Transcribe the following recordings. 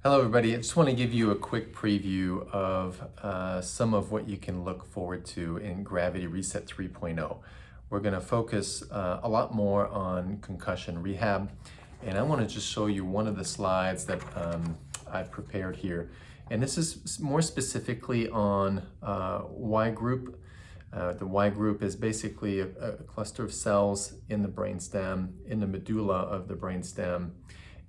Hello everybody, I just want to give you a quick preview of some of what you can look forward to in Gravity Reset 3.0. We're going to focus a lot more on concussion rehab, and I want to just show you one of the slides that I've prepared here. And this is more specifically on Y group. The Y group is basically a cluster of cells in the brainstem, in the medulla of the brainstem.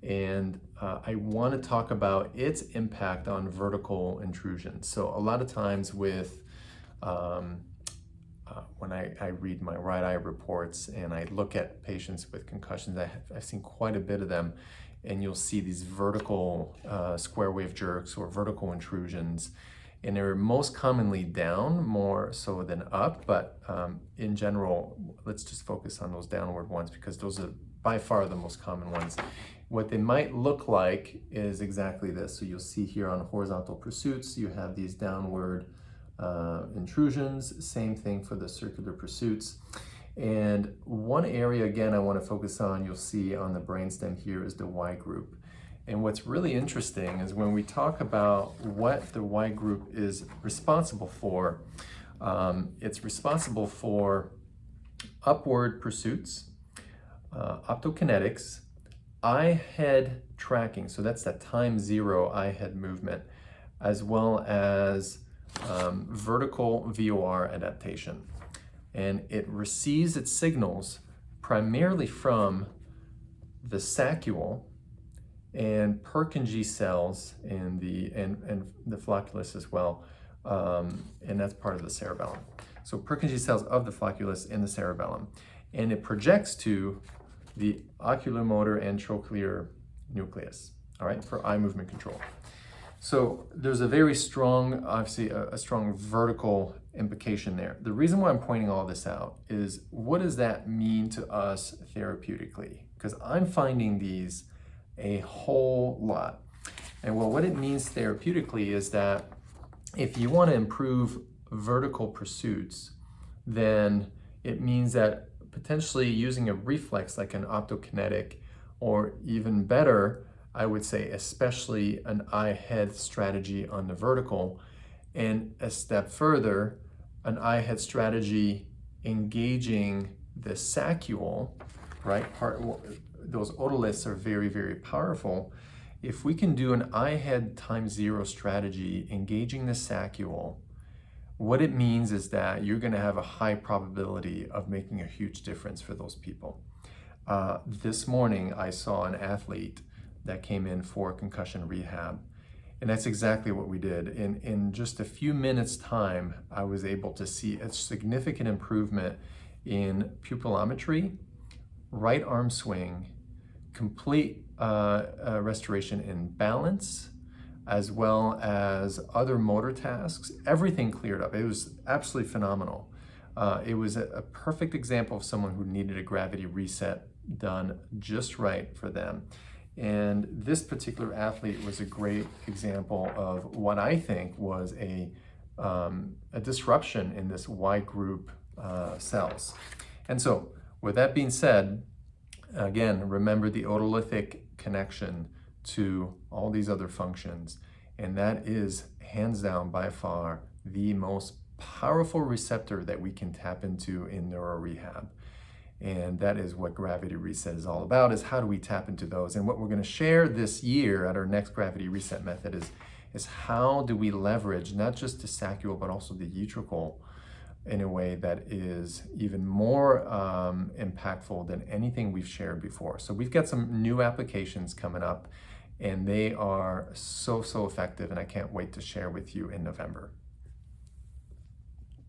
And I want to talk about its impact on vertical intrusion. So a lot of times with when I read my right eye reports and I look at patients with concussions, I've seen quite a bit of them, and you'll see these vertical square wave jerks or vertical intrusions, and they're most commonly down more so than up, but in general, let's just focus on those downward ones because those are by far the most common ones. What they might look like is exactly this. So you'll see here on horizontal pursuits, you have these downward intrusions, same thing for the circular pursuits. And one area, again, I want to focus on, you'll see on the brainstem here is the Y group. And what's really interesting is when we talk about what the Y group is responsible for, it's responsible for upward pursuits, optokinetics, eye-head tracking, so that's that time zero eye-head movement, as well as vertical VOR adaptation. And it receives its signals primarily from the saccule and Purkinje cells in the flocculus as well, and that's part of the cerebellum. So Purkinje cells of the flocculus in the cerebellum, and it projects to the oculomotor and trochlear nucleus, all right, for eye movement control. So there's a very strong, obviously a strong vertical implication there. The reason why I'm pointing all this out is what does that mean to us therapeutically? Because I'm finding these a whole lot. And well, what it means therapeutically is that if you want to improve vertical pursuits, then it means that potentially using a reflex like an optokinetic, or even better, I would say especially an eye-head strategy on the vertical, and a step further, an eye-head strategy engaging the saccule, right? Those otoliths are very, very powerful. If we can do an eye-head time zero strategy engaging the saccule, what it means is that you're going to have a high probability of making a huge difference for those people. This morning, I saw an athlete that came in for concussion rehab, and that's exactly what we did. In just a few minutes' time, I was able to see a significant improvement in pupillometry, right arm swing, complete restoration in balance, as well as other motor tasks. Everything cleared up. It was absolutely phenomenal. It was a perfect example of someone who needed a gravity reset done just right for them. And this particular athlete was a great example of what I think was a disruption in this Y group cells. And so with that being said, again, remember the otolithic connection to all these other functions, and that is hands down by far the most powerful receptor that we can tap into in neuro rehab. And that is what Gravity Reset is all about, is how do we tap into those. And what we're going to share this year at our next Gravity Reset method is how do we leverage not just the saccule but also the utricle in a way that is even more impactful than anything we've shared before. So we've got some new applications coming up, and they are so effective, and I can't wait to share with you in November.